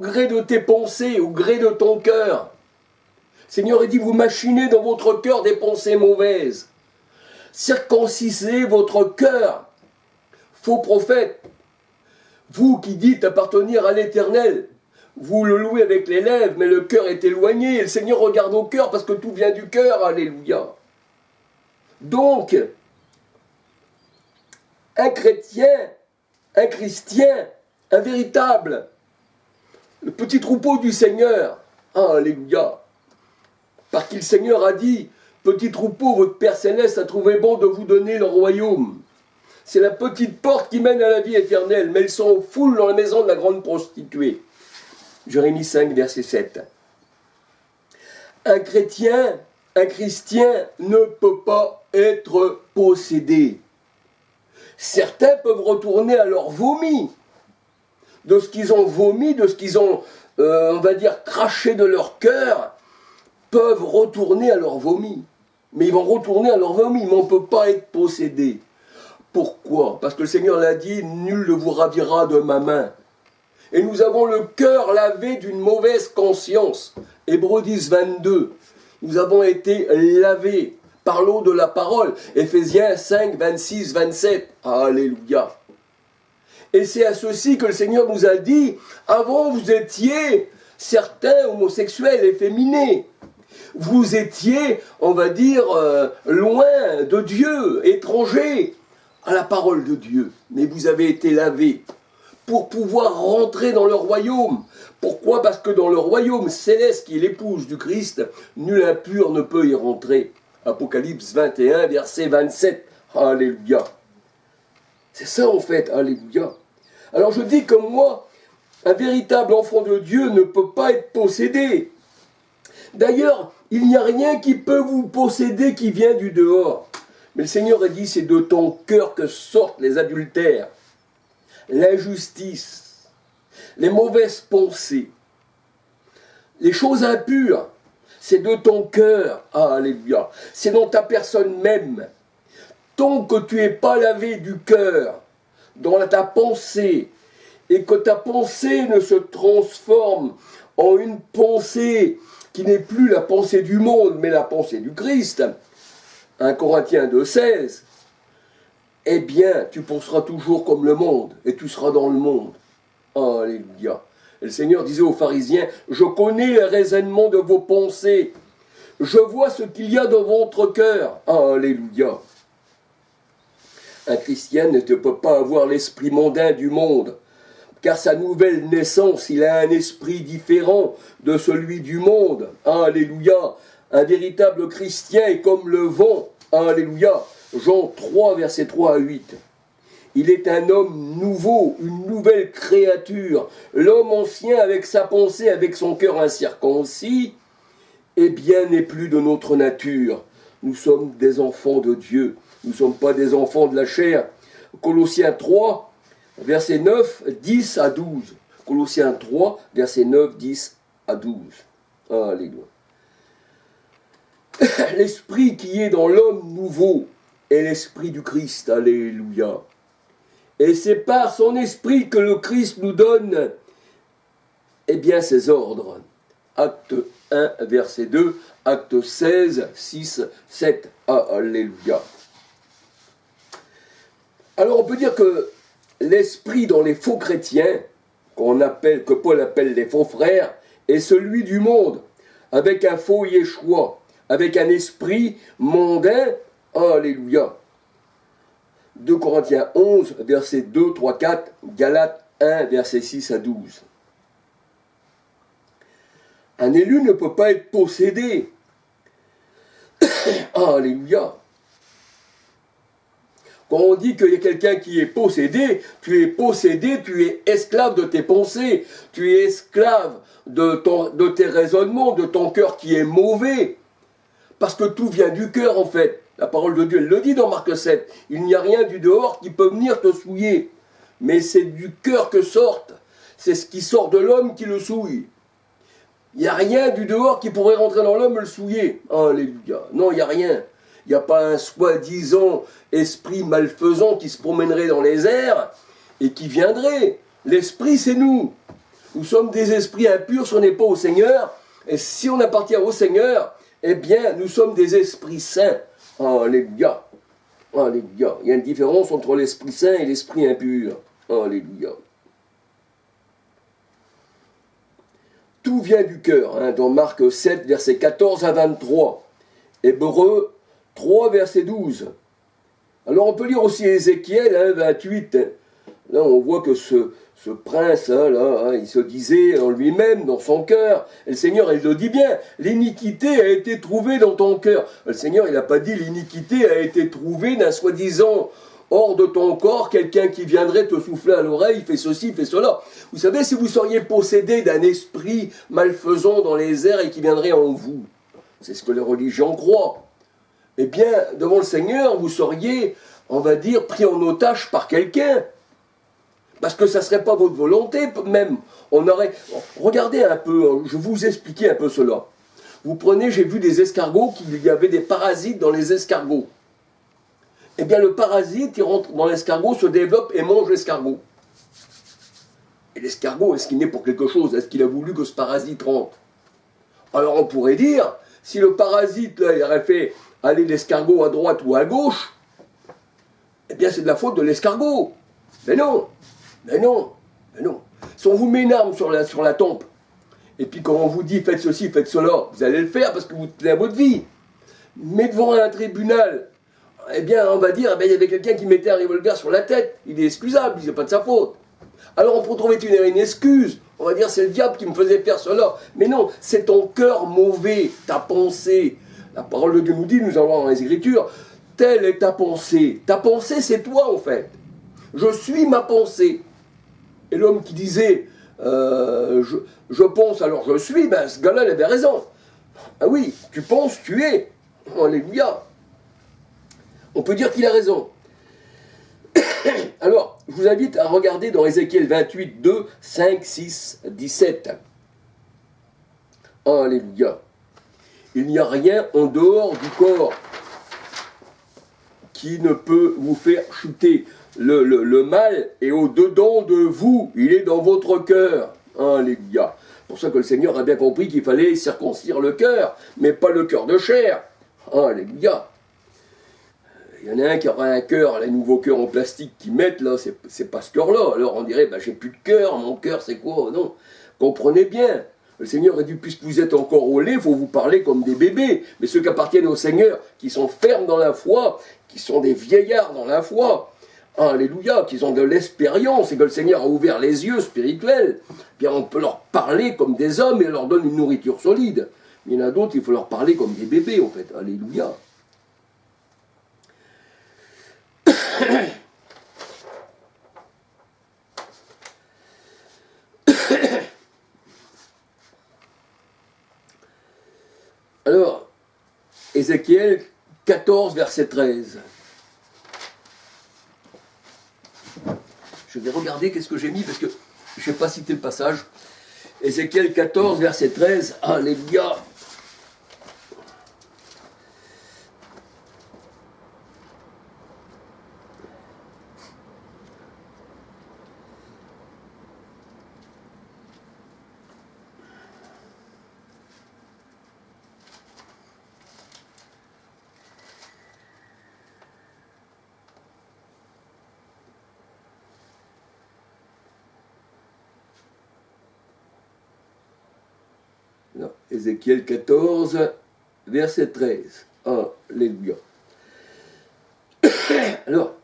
au gré de tes pensées, au gré de ton cœur. Le Seigneur a dit, vous machinez dans votre cœur des pensées mauvaises. Circoncisez votre cœur. Faux prophète, vous qui dites appartenir à l'Éternel, vous le louez avec les lèvres, mais le cœur est éloigné. Et le Seigneur regarde au cœur parce que tout vient du cœur. Alléluia. Donc, un chrétien, un chrétien, un véritable, le petit troupeau du Seigneur. Alléluia. Par qui le Seigneur a dit, petit troupeau, votre Père Céleste a trouvé bon de vous donner le royaume. C'est la petite porte qui mène à la vie éternelle, mais ils sont en foule dans la maison de la grande prostituée. Jérémie 5, verset 7. Un chrétien, un chrétien ne peut pas être possédé. Certains peuvent retourner à leur vomi, de ce qu'ils ont vomi, de ce qu'ils ont, on va dire, craché de leur cœur, peuvent retourner à leur vomi. Mais ils vont retourner à leur vomi, mais on ne peut pas être possédé. Pourquoi? Parce que le Seigneur l'a dit, nul ne vous ravira de ma main. Et nous avons le cœur lavé d'une mauvaise conscience. Hébreux 10, 22. Nous avons été lavés par l'eau de la parole. Éphésiens 5, 26, 27. Alléluia. Et c'est à ceci que le Seigneur nous a dit, avant vous étiez certains homosexuels efféminés. Vous étiez, on va dire, loin de Dieu, étrangers à la parole de Dieu. Mais vous avez été lavés pour pouvoir rentrer dans le royaume. Pourquoi? Parce que dans le royaume céleste qui est l'épouse du Christ, nul impur ne peut y rentrer. Apocalypse 21, verset 27. Alléluia. C'est ça en fait, alléluia. Alors je dis que moi, un véritable enfant de Dieu ne peut pas être possédé. D'ailleurs, il n'y a rien qui peut vous posséder qui vient du dehors. Mais le Seigneur a dit, c'est de ton cœur que sortent les adultères, l'injustice, les mauvaises pensées, les choses impures. C'est de ton cœur, alléluia. C'est dans ta personne même. Tant que tu n'es pas lavé du cœur, dans ta pensée, et que ta pensée ne se transforme en une pensée qui n'est plus la pensée du monde, mais la pensée du Christ, 1 Corinthiens 2, 16, eh bien, tu penseras toujours comme le monde, et tu seras dans le monde. Alléluia. Et le Seigneur disait aux pharisiens, je connais les raisonnements de vos pensées, je vois ce qu'il y a dans votre cœur. Alléluia. Un chrétien ne peut pas avoir l'esprit mondain du monde, car sa nouvelle naissance, il a un esprit différent de celui du monde. Alléluia. Un véritable chrétien est comme le vent. Alléluia. Jean 3, verset 3 à 8. Il est un homme nouveau, une nouvelle créature. L'homme ancien, avec sa pensée, avec son cœur incirconcis, eh bien, n'est plus de notre nature. Nous sommes des enfants de Dieu. Nous ne sommes pas des enfants de la chair. Colossiens 3, verset 9, 10 à 12. Colossiens 3, verset 9, 10 à 12. Alléluia. L'esprit qui est dans l'homme nouveau est l'esprit du Christ. Alléluia. Et c'est par son esprit que le Christ nous donne, eh bien, ses ordres. Acte 1, verset 2, acte 16, 6, 7. Alléluia. Alors on peut dire que l'esprit dans les faux chrétiens, que Paul appelle les faux frères, est celui du monde, avec un faux Yeshua, avec un esprit mondain. Alléluia. 2 Corinthiens 11, versets 2, 3, 4, Galates 1, versets 6 à 12. Un élu ne peut pas être possédé. Alléluia. Quand on dit qu'il y a quelqu'un qui est possédé, tu es esclave de tes pensées, tu es esclave de tes raisonnements, de ton cœur qui est mauvais. Parce que tout vient du cœur en fait. La parole de Dieu, elle le dit dans Marc 7. Il n'y a rien du dehors qui peut venir te souiller. Mais c'est du cœur que sortent. C'est ce qui sort de l'homme qui le souille. Il n'y a rien du dehors qui pourrait rentrer dans l'homme et le souiller. Alléluia. Non, il n'y a rien. Il n'y a pas un soi-disant esprit malfaisant qui se promènerait dans les airs et qui viendrait. L'esprit, c'est nous. Nous sommes des esprits impurs si on n'est pas au Seigneur. Et si on appartient au Seigneur, eh bien, nous sommes des esprits saints. Alléluia. Alléluia. Il y a une différence entre l'esprit saint et l'esprit impur. Alléluia. Tout vient du cœur, hein, dans Marc 7, versets 14 à 23. Hébreux 3, verset 12. Alors on peut lire aussi Ézéchiel 28. Là on voit que ce prince, il se disait en lui-même, dans son cœur, et le Seigneur il le dit bien, l'iniquité a été trouvée dans ton cœur. Le Seigneur il n'a pas dit l'iniquité a été trouvée d'un soi-disant hors de ton corps, quelqu'un qui viendrait te souffler à l'oreille, fais ceci, fais cela. Vous savez, si vous seriez possédé d'un esprit malfaisant dans les airs et qui viendrait en vous, c'est ce que les religions croient, eh bien, devant le Seigneur, vous seriez, on va dire, pris en otage par quelqu'un. Parce que ça ne serait pas votre volonté, même. On aurait... Regardez un peu, je vais vous expliquer un peu cela. Vous prenez, j'ai vu des escargots, qu'il y avait des parasites dans les escargots. Eh bien, le parasite, il rentre dans l'escargot, se développe et mange l'escargot. Et l'escargot, est-ce qu'il naît pour quelque chose? Est-ce qu'il a voulu que ce parasite rentre? Alors on pourrait dire, si le parasite, là, il aurait fait aller l'escargot à droite ou à gauche, eh bien c'est de la faute de l'escargot. Mais non, mais non, mais non. Si on vous met une arme sur la tempe, et puis quand on vous dit faites ceci, faites cela, vous allez le faire parce que vous tenez à votre vie. Mais devant un tribunal, eh bien on va dire, il y avait quelqu'un qui mettait un revolver sur la tête, il est excusable, c'est pas de sa faute. Alors on peut trouver une excuse, on va dire c'est le diable qui me faisait faire cela. Mais non, c'est ton cœur mauvais, ta pensée. La parole de Dieu nous dit, nous allons voir dans les Écritures, telle est ta pensée. Ta pensée c'est toi en fait. Je suis ma pensée. Et l'homme qui disait, je pense alors je suis, ben ce gars-là il avait raison. Ah oui, tu penses, tu es. Alléluia. On peut dire qu'il a raison. Alors, je vous invite à regarder dans Ézéchiel 28, 2, 5, 6, 17. Alléluia. Il n'y a rien en dehors du corps qui ne peut vous faire chuter le mal, et au-dedans de vous, il est dans votre cœur. Alléluia. C'est pour ça que le Seigneur a bien compris qu'il fallait circoncire le cœur, mais pas le cœur de chair. Alléluia. Il y en a un qui aura un cœur, les nouveaux cœurs en plastique qu'ils mettent, là, c'est pas ce cœur-là. Alors on dirait, j'ai plus de cœur, mon cœur c'est quoi? Non, comprenez bien. Le Seigneur a dit, puisque vous êtes encore au lait, il faut vous parler comme des bébés. Mais ceux qui appartiennent au Seigneur, qui sont fermes dans la foi, qui sont des vieillards dans la foi, alléluia, qui ont de l'expérience et que le Seigneur a ouvert les yeux spirituels, bien on peut leur parler comme des hommes et leur donne une nourriture solide. Il y en a d'autres, il faut leur parler comme des bébés, en fait. Alléluia. Alors, Ézéchiel 14, verset 13. Je vais regarder qu'est-ce que j'ai mis, parce que je n'ai pas cité le passage. Ézéchiel 14, verset 13. Alléluia. Non, Ézéchiel 14, verset 13. Alléluia. Alors,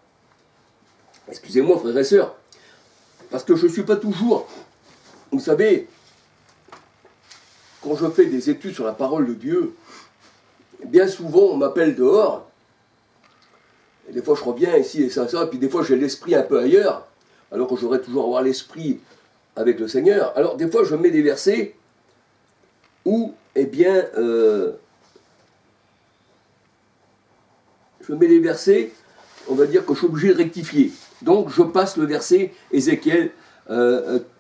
excusez-moi frères et sœurs, parce que je ne suis pas toujours, vous savez, quand je fais des études sur la parole de Dieu, bien souvent on m'appelle dehors, et des fois je reviens ici et ça, et puis des fois j'ai l'esprit un peu ailleurs, alors que j'aurais toujours à avoir l'esprit avec le Seigneur. Alors des fois je mets des versets où, eh bien, je mets les versets, on va dire que je suis obligé de rectifier. Donc je passe le verset Ézéchiel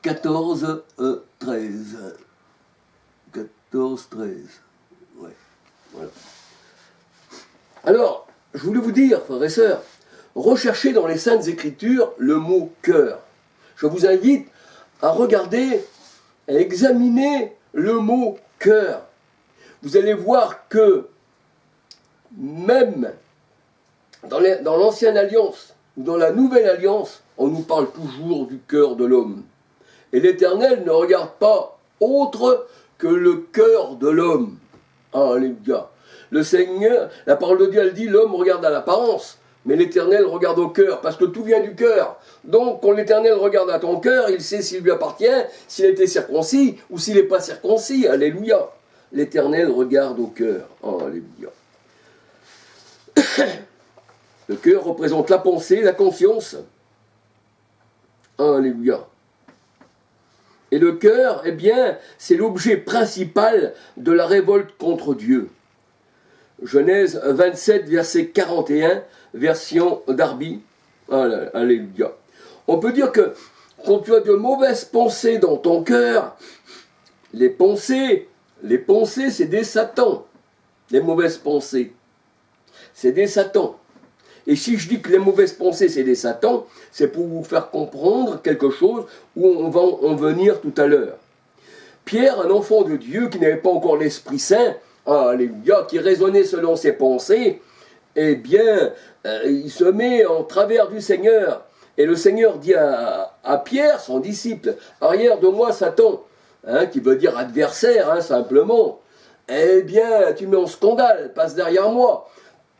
14, 13. 14, 13. Ouais, voilà. Alors, je voulais vous dire, frères et sœurs, recherchez dans les Saintes Écritures le mot cœur. Je vous invite à regarder examinez le mot cœur. Vous allez voir que même dans l'ancienne alliance ou dans la nouvelle alliance, on nous parle toujours du cœur de l'homme. Et l'Éternel ne regarde pas autre que le cœur de l'homme. Alléluia. Le Seigneur, la parole de Dieu, elle dit, l'homme regarde à l'apparence, mais l'Éternel regarde au cœur, parce que tout vient du cœur. Donc, quand l'Éternel regarde à ton cœur, il sait s'il lui appartient, s'il a été circoncis ou s'il n'est pas circoncis. Alléluia. L'Éternel regarde au cœur. Alléluia. Le cœur représente la pensée, la conscience. Alléluia. Et le cœur, eh bien, c'est l'objet principal de la révolte contre Dieu. Genèse 27, verset 41, version Darby. Alléluia. On peut dire que quand tu as de mauvaises pensées dans ton cœur, les pensées, c'est des satans. Les mauvaises pensées, c'est des satans. Et si je dis que les mauvaises pensées, c'est des satans, c'est pour vous faire comprendre quelque chose où on va en venir tout à l'heure. Pierre, un enfant de Dieu qui n'avait pas encore l'Esprit Saint, alléluia, qui raisonnait selon ses pensées, eh bien, il se met en travers du Seigneur. Et le Seigneur dit à Pierre, son disciple, « Arrière de moi, Satan », qui veut dire adversaire, simplement. « Eh bien, tu mets en scandale, passe derrière moi ».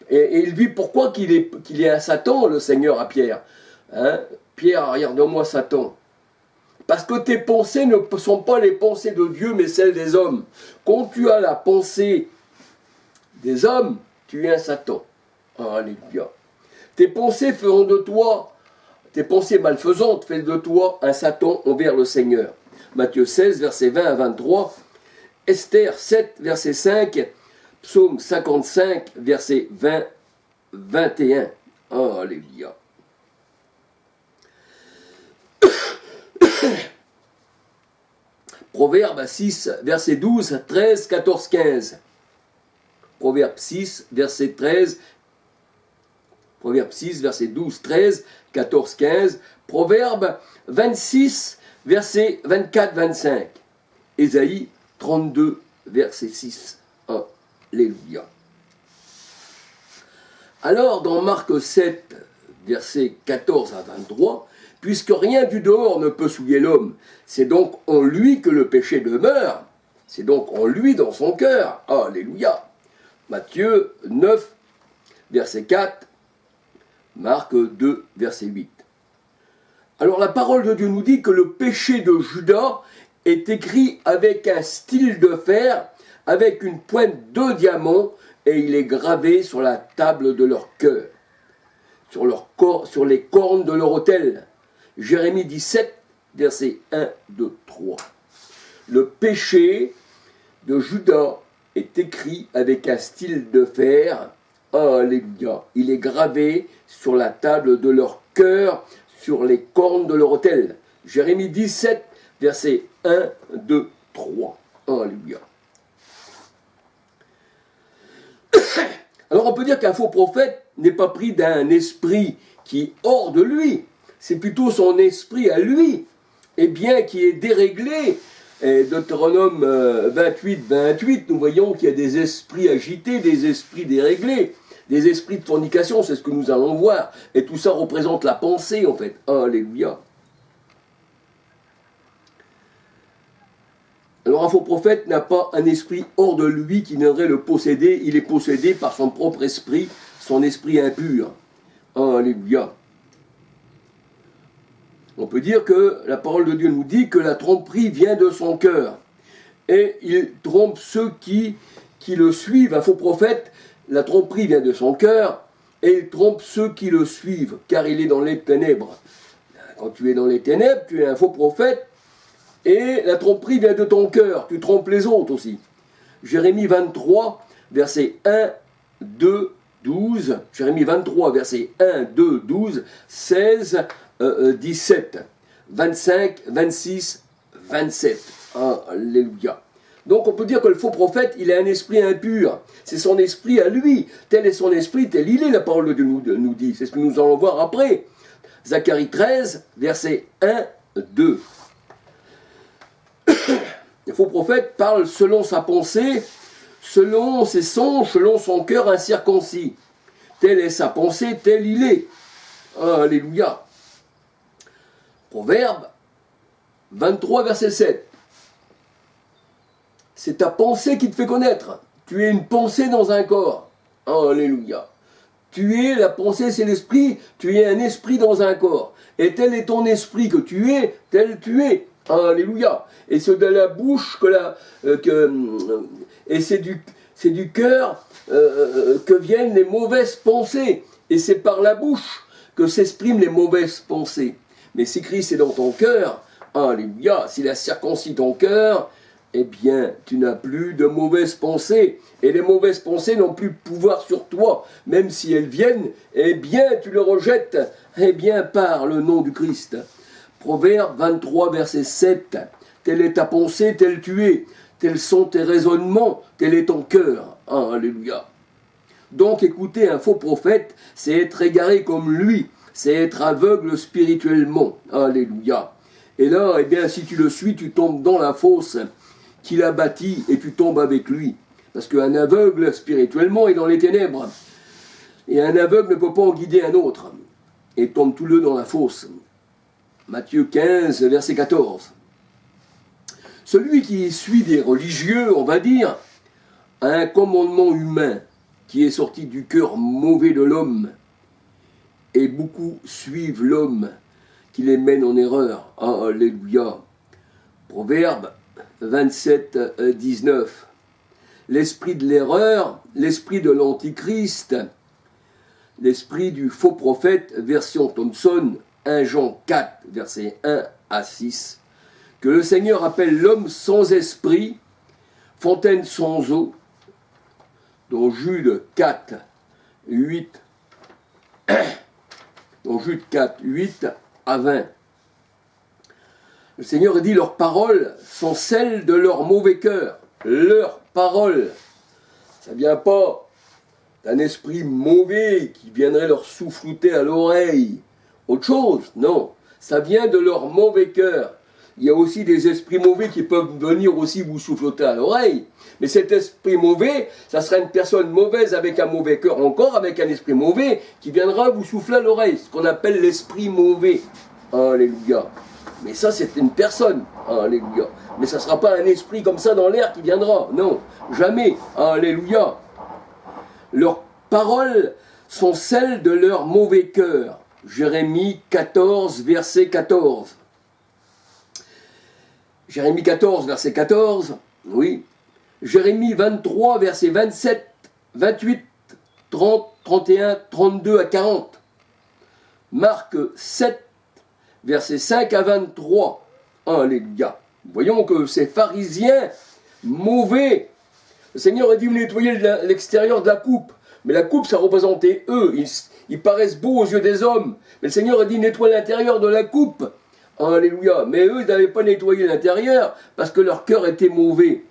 Et il dit pourquoi qu'il est un Satan, le Seigneur, à Pierre. Pierre, arrière de moi, Satan. Parce que tes pensées ne sont pas les pensées de Dieu, mais celles des hommes. Quand tu as la pensée des hommes, tu es un Satan. Alléluia. Tes pensées feront de toi, tes pensées malfaisantes font de toi un Satan envers le Seigneur. Matthieu 16, versets 20 à 23. Esther 7, verset 5. Psaume 55, verset 20, 21. Alléluia. Proverbe 6, verset 12, 13, 14, 15. Proverbe 6, verset 13. Proverbe 6, verset 12, 13, 14, 15. Proverbe 26, verset 24, 25. Ésaïe 32, verset 6. Alléluia. Alors, dans Marc 7, versets 14 à 23, « Puisque rien du dehors ne peut souiller l'homme, c'est donc en lui que le péché demeure, c'est donc en lui dans son cœur. » Alléluia. Matthieu 9, verset 4, Marc 2, verset 8. Alors, la parole de Dieu nous dit que le péché de Judas est écrit avec un style de fer, avec une pointe de diamant, et il est gravé sur la table de leur cœur, sur les cornes de leur autel. Jérémie 17, versets 1, 2, 3. Le péché de Judas est écrit avec un style de fer. Alléluia. Il est gravé sur la table de leur cœur, sur les cornes de leur autel. Jérémie 17, versets 1, 2, 3. Alléluia. Alors on peut dire qu'un faux prophète n'est pas pris d'un esprit qui est hors de lui, c'est plutôt son esprit à lui, et bien qui est déréglé. Et Deutéronome 28, 28, nous voyons qu'il y a des esprits agités, des esprits déréglés, des esprits de fornication, c'est ce que nous allons voir. Et tout ça représente la pensée en fait. Alléluia. Alors un faux prophète n'a pas un esprit hors de lui qui viendrait le posséder, il est possédé par son propre esprit, son esprit impur. Alléluia. On peut dire que la parole de Dieu nous dit que la tromperie vient de son cœur. Et il trompe ceux qui le suivent. Un faux prophète, la tromperie vient de son cœur, et il trompe ceux qui le suivent, car il est dans les ténèbres. Quand tu es dans les ténèbres, tu es un faux prophète, et la tromperie vient de ton cœur, tu trompes les autres aussi. Jérémie 23, versets 1, 2, 12. Jérémie 23, versets 1, 2, 12, 16, 17, 25, 26, 27. Alléluia. Donc on peut dire que le faux prophète, il a un esprit impur. C'est son esprit à lui. Tel est son esprit, tel il est, la parole de Dieu nous dit. C'est ce que nous allons voir après. Zacharie 13, versets 1, 2. Le faux prophète parle selon sa pensée, selon ses songes, selon son cœur incirconcis. Telle est sa pensée, tel il est. Alléluia. Proverbe 23, verset 7. C'est ta pensée qui te fait connaître. Tu es une pensée dans un corps. Alléluia. Tu es, la pensée c'est l'esprit, tu es un esprit dans un corps. Et tel est ton esprit que tu es, tel tu es. Alléluia. Et c'est de la bouche et c'est du cœur que viennent les mauvaises pensées. Et c'est par la bouche que s'expriment les mauvaises pensées. Mais si Christ est dans ton cœur, alléluia, s'il a circoncis ton cœur, eh bien, tu n'as plus de mauvaises pensées. Et les mauvaises pensées n'ont plus de pouvoir sur toi. Même si elles viennent, eh bien, tu les rejettes, eh bien, par le nom du Christ. Proverbe 23, verset 7. Telle est ta pensée, tel tu es. Tels sont tes raisonnements, tel est ton cœur. Alléluia. Donc, écouter un faux prophète, c'est être égaré comme lui. C'est être aveugle spirituellement. Alléluia. Et là, eh bien, si tu le suis, tu tombes dans la fosse qu'il a bâtie et tu tombes avec lui. Parce qu'un aveugle, spirituellement, est dans les ténèbres. Et un aveugle ne peut pas en guider un autre. Et tombe tous deux dans la fosse. Matthieu 15, verset 14. Celui qui suit des religieux, on va dire, a un commandement humain qui est sorti du cœur mauvais de l'homme. Et beaucoup suivent l'homme qui les mène en erreur. Alléluia. Proverbe 27, 19. L'esprit de l'erreur, l'esprit de l'antichrist, l'esprit du faux prophète, version Thomson, 1 Jean 4, versets 1 à 6, que le Seigneur appelle l'homme sans esprit, fontaine sans eau, dans Jude 4, 8, dans Jude 4, 8 à 20. Le Seigneur dit, leurs paroles sont celles de leur mauvais cœur. Leurs paroles. Ça ne vient pas d'un esprit mauvais qui viendrait leur soufflouter à l'oreille. Autre chose, non. Ça vient de leur mauvais cœur. Il y a aussi des esprits mauvais qui peuvent venir aussi vous souffloter à l'oreille. Mais cet esprit mauvais, ça sera une personne mauvaise avec un mauvais cœur, encore avec un esprit mauvais, qui viendra vous souffler à l'oreille. Ce qu'on appelle l'esprit mauvais. Alléluia. Mais ça, c'est une personne. Alléluia. Mais ça ne sera pas un esprit comme ça dans l'air qui viendra. Non, jamais. Alléluia. Leurs paroles sont celles de leur mauvais cœur. Jérémie 14, verset 14. Jérémie 14, verset 14, oui. Jérémie 23, verset 27, 28, 30, 31, 32 à 40. Marc 7, verset 5 à 23. Alléluia. Voyons que ces pharisiens mauvais, le Seigneur a dit, vous nettoyez l'extérieur de la coupe. Mais la coupe, ça représentait eux. Ils paraissent beaux aux yeux des hommes. Mais le Seigneur a dit, nettoie l'intérieur de la coupe. Alléluia. Mais eux, ils n'avaient pas nettoyé l'intérieur parce que leur cœur était mauvais.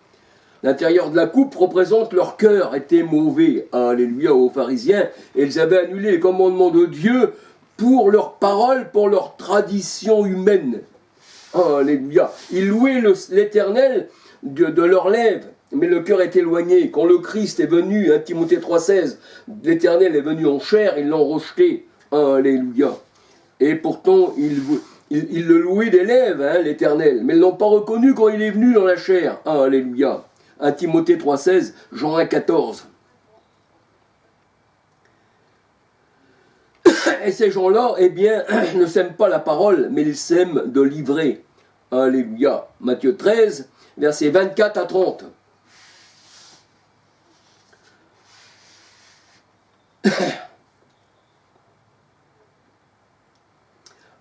L'intérieur de la coupe représente leur cœur était mauvais. Alléluia aux pharisiens. Et ils avaient annulé les commandements de Dieu pour leurs paroles, pour leur tradition humaine. Alléluia. Ils louaient l'Éternel de leurs lèvres, mais le cœur est éloigné. Quand le Christ est venu, 1 Timothée 3,16, l'Éternel est venu en chair, ils l'ont rejeté. Alléluia. Et pourtant, ils le louaient des lèvres, l'Éternel, mais ils ne l'ont pas reconnu quand il est venu dans la chair. Alléluia. 1 Timothée 3,16, Jean 1,14. Et ces gens-là, eh bien, ne s'aiment pas la parole, mais ils s'aiment de livrer. Alléluia. Matthieu 13, versets 24 à 30.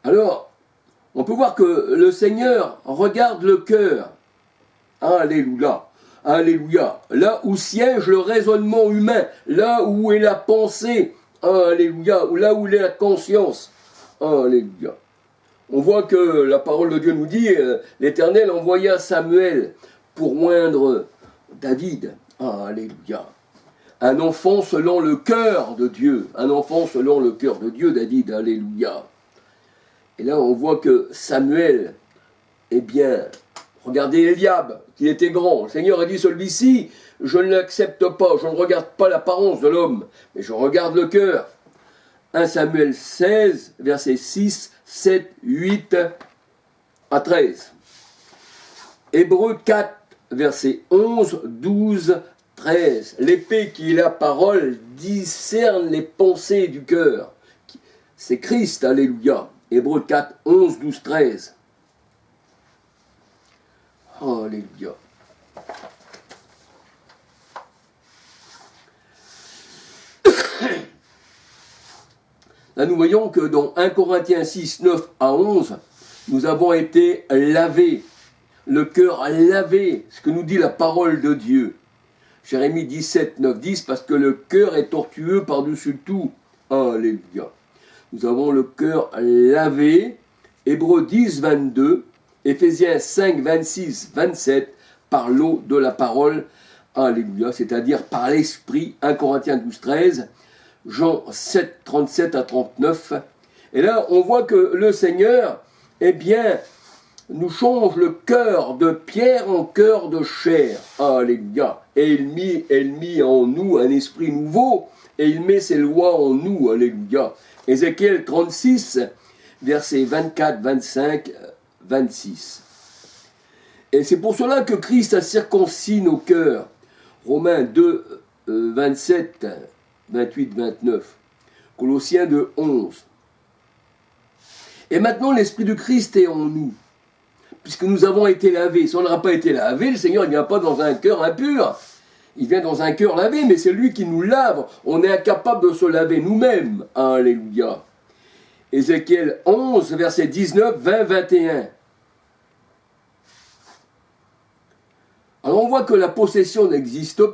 Alors, on peut voir que le Seigneur regarde le cœur. Alléluia. Alléluia. Là où siège le raisonnement humain, là où est la pensée. Alléluia. Là où est la conscience. Alléluia. On voit que la parole de Dieu nous dit, l'Éternel envoya Samuel pour oindre David. Alléluia. Un enfant selon le cœur de Dieu. Un enfant selon le cœur de Dieu, David. Alléluia. Et là, on voit que Samuel, eh bien, Regardez Eliab, qui était grand. Le Seigneur a dit, celui-ci, je ne l'accepte pas, je ne regarde pas l'apparence de l'homme, mais je regarde le cœur. 1 Samuel 16, versets 6, 7, 8 à 13. Hébreux 4, versets 11, 12, 13. L'épée qui est la parole discerne les pensées du cœur. C'est Christ, alléluia. Hébreux 4, 11, 12, 13. Alléluia. Là, nous voyons que dans 1 Corinthiens 6, 9 à 11, nous avons été lavés, le cœur lavé, ce que nous dit la parole de Dieu. Jérémie 17, 9, 10, parce que le cœur est tortueux par-dessus tout. Alléluia. Nous avons le cœur lavé. Hébreux 10, 22, Éphésiens 5, 26, 27, par l'eau de la parole. Alléluia, c'est-à-dire par l'esprit. 1 Corinthiens 12, 13. Jean 7, 37 à 39. Et là, on voit que le Seigneur, eh bien, nous change le cœur de pierre en cœur de chair. Alléluia. Et il mit en nous un esprit nouveau, et il met ses lois en nous. Alléluia. Ézéchiel 36, versets 24, 25, 26. Et c'est pour cela que Christ a circoncis nos cœurs. Romains 2, 27, 28, 29. Colossiens 2, 11. Et maintenant, l'Esprit du Christ est en nous, puisque nous avons été lavés. Si on n'aura pas été lavé, le Seigneur ne vient pas dans un cœur impur. Il vient dans un cœur lavé, mais c'est lui qui nous lave. On est incapable de se laver nous-mêmes. Alléluia. Ézéchiel 11, versets 19, 20, 21. Alors on voit que la possession n'existe pas.